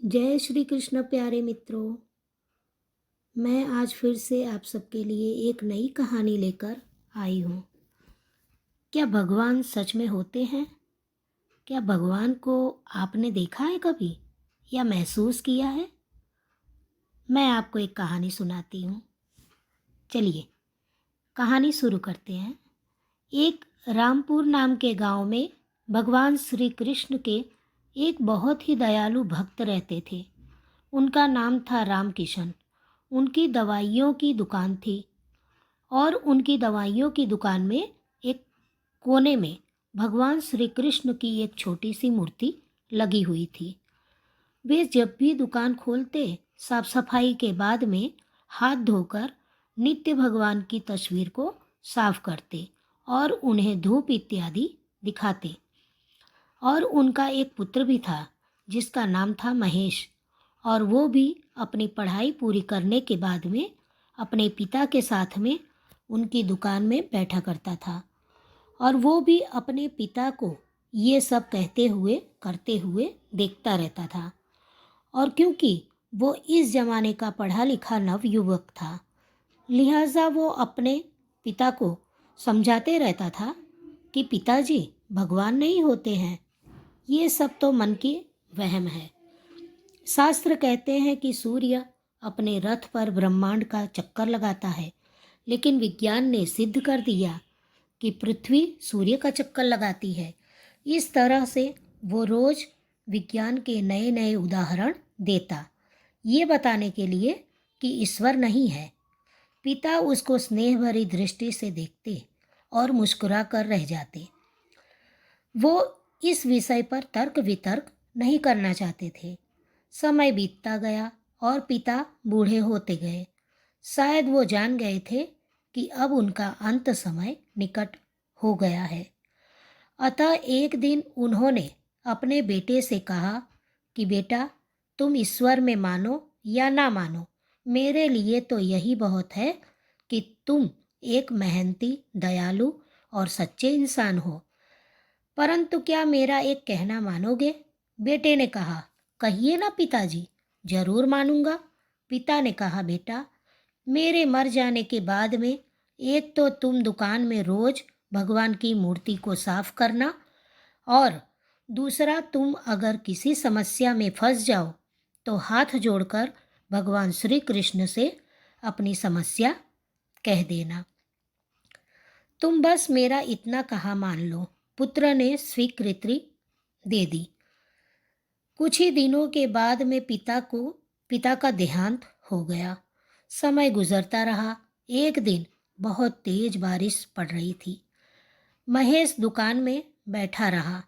जय श्री कृष्ण प्यारे मित्रों। मैं आज फिर से आप सबके लिए एक नई कहानी लेकर आई हूँ। क्या भगवान सच में होते हैं? क्या भगवान को आपने देखा है कभी या महसूस किया है? मैं आपको एक कहानी सुनाती हूँ। चलिए कहानी शुरू करते हैं। एक रामपुर नाम के गांव में भगवान श्री कृष्ण के एक बहुत ही दयालु भक्त रहते थे। उनका नाम था रामकिशन। उनकी दवाइयों की दुकान थी और उनकी दवाइयों की दुकान में एक कोने में भगवान श्री कृष्ण की एक छोटी सी मूर्ति लगी हुई थी। वे जब भी दुकान खोलते, साफ सफाई के बाद में हाथ धोकर नित्य भगवान की तस्वीर को साफ करते और उन्हें धूप इत्यादि दिखाते। और उनका एक पुत्र भी था जिसका नाम था महेश, और वो भी अपनी पढ़ाई पूरी करने के बाद में अपने पिता के साथ में उनकी दुकान में बैठा करता था। और वो भी अपने पिता को ये सब कहते हुए करते हुए देखता रहता था। और क्योंकि वो इस जमाने का पढ़ा लिखा नवयुवक था, लिहाजा वो अपने पिता को समझाते रहता था कि पिताजी, भगवान नहीं होते हैं, ये सब तो मन की वहम है। शास्त्र कहते हैं कि सूर्य अपने रथ पर ब्रह्मांड का चक्कर लगाता है, लेकिन विज्ञान ने सिद्ध कर दिया कि पृथ्वी सूर्य का चक्कर लगाती है। इस तरह से वो रोज विज्ञान के नए नए उदाहरण देता, ये बताने के लिए कि ईश्वर नहीं है। पिता उसको स्नेह भरी दृष्टि से देखते और मुस्कुरा कर रह जाते। वो इस विषय पर तर्क वितर्क नहीं करना चाहते थे। समय बीतता गया और पिता बूढ़े होते गए। शायद वो जान गए थे कि अब उनका अंत समय निकट हो गया है। अतः एक दिन उन्होंने अपने बेटे से कहा कि बेटा, तुम ईश्वर में मानो या ना मानो, मेरे लिए तो यही बहुत है कि तुम एक मेहनती, दयालु और सच्चे इंसान हो। परंतु क्या मेरा एक कहना मानोगे? बेटे ने कहा, कहिए ना पिताजी, जरूर मानूंगा। पिता ने कहा, बेटा, मेरे मर जाने के बाद में एक तो तुम दुकान में रोज भगवान की मूर्ति को साफ करना, और दूसरा, तुम अगर किसी समस्या में फंस जाओ तो हाथ जोड़कर भगवान श्री कृष्ण से अपनी समस्या कह देना। तुम बस मेरा इतना कहा मान लो। पुत्र ने स्वीकृति दे दी। कुछ ही दिनों के बाद में पिता का देहांत हो गया। समय गुजरता रहा। एक दिन बहुत तेज बारिश पड़ रही थी। महेश दुकान में बैठा रहा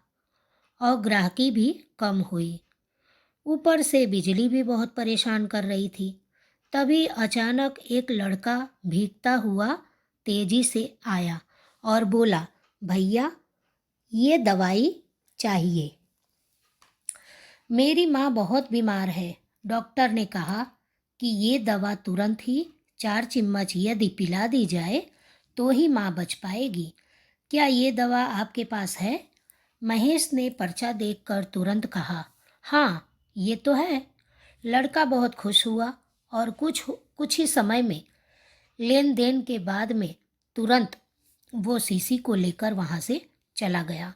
और ग्राहकी भी कम हुई। ऊपर से बिजली भी बहुत परेशान कर रही थी। तभी अचानक एक लड़का भीगता हुआ तेजी से आया और बोला, भैया, ये दवाई चाहिए। मेरी माँ बहुत बीमार है। डॉक्टर ने कहा कि ये दवा तुरंत ही 4 चम्मच यदि पिला दी जाए तो ही माँ बच पाएगी। क्या ये दवा आपके पास है? महेश ने पर्चा देखकर तुरंत कहा, हाँ, ये तो है। लड़का बहुत खुश हुआ और कुछ ही समय में लेन देन के बाद में तुरंत वो शीशी को लेकर वहाँ से चला गया।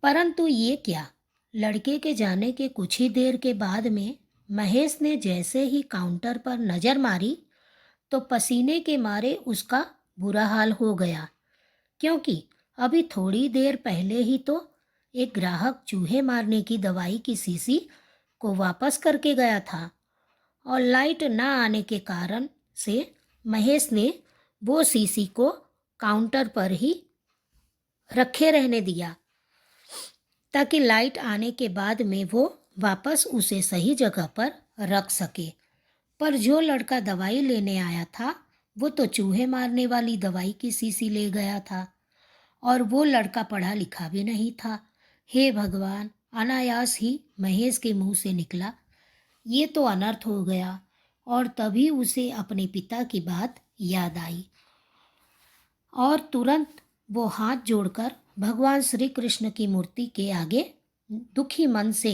परंतु ये क्या, लड़के के जाने के कुछ ही देर के बाद में महेश ने जैसे ही काउंटर पर नज़र मारी तो पसीने के मारे उसका बुरा हाल हो गया, क्योंकि अभी थोड़ी देर पहले ही तो एक ग्राहक चूहे मारने की दवाई की शीशी को वापस करके गया था। और लाइट ना आने के कारण से महेश ने वो शीशी को काउंटर पर ही रखे रहने दिया ताकि लाइट आने के बाद में वो वापस उसे सही जगह पर रख सके। पर जो लड़का दवाई लेने आया था वो तो चूहे मारने वाली दवाई की शीशी ले गया था, और वो लड़का पढ़ा लिखा भी नहीं था। हे भगवान, अनायास ही महेश के मुंह से निकला, ये तो अनर्थ हो गया। और तभी उसे अपने पिता की बात याद आई और तुरंत वो हाथ जोड़कर भगवान श्री कृष्ण की मूर्ति के आगे दुखी मन से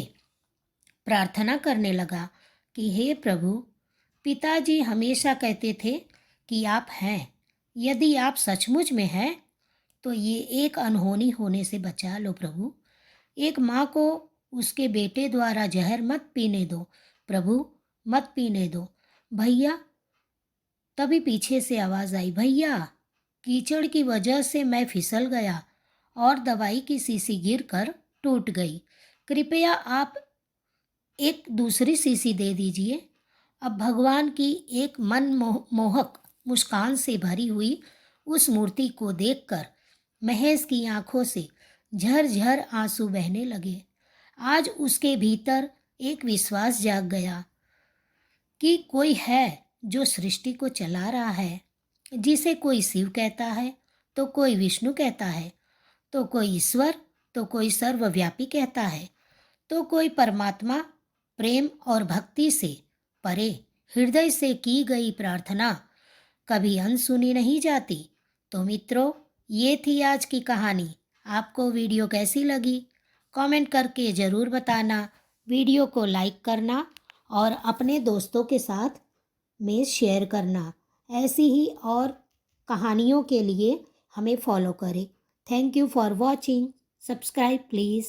प्रार्थना करने लगा कि हे प्रभु, पिताजी हमेशा कहते थे कि आप हैं। यदि आप सचमुच में हैं तो ये एक अनहोनी होने से बचा लो प्रभु। एक माँ को उसके बेटे द्वारा जहर मत पीने दो प्रभु, मत पीने दो। भैया, तभी पीछे से आवाज़ आई, भैया, कीचड़ की वजह से मैं फिसल गया और दवाई की शीशी गिरकर टूट गई। कृपया आप एक दूसरी शीशी दे दीजिए। अब भगवान की एक मोहक मुस्कान से भरी हुई उस मूर्ति को देखकर महेश की आंखों से झरझर आंसू बहने लगे। आज उसके भीतर एक विश्वास जाग गया कि कोई है जो सृष्टि को चला रहा है, जिसे कोई शिव कहता है तो कोई विष्णु कहता है, तो कोई ईश्वर, तो कोई सर्वव्यापी कहता है, तो कोई परमात्मा। प्रेम और भक्ति से परे हृदय से की गई प्रार्थना कभी अनसुनी नहीं जाती। तो मित्रों, ये थी आज की कहानी। आपको वीडियो कैसी लगी कमेंट करके ज़रूर बताना। वीडियो को लाइक करना और अपने दोस्तों के साथ में शेयर करना। ऐसी ही और कहानियों के लिए हमें फॉलो करें। Thank you for watching. Subscribe please.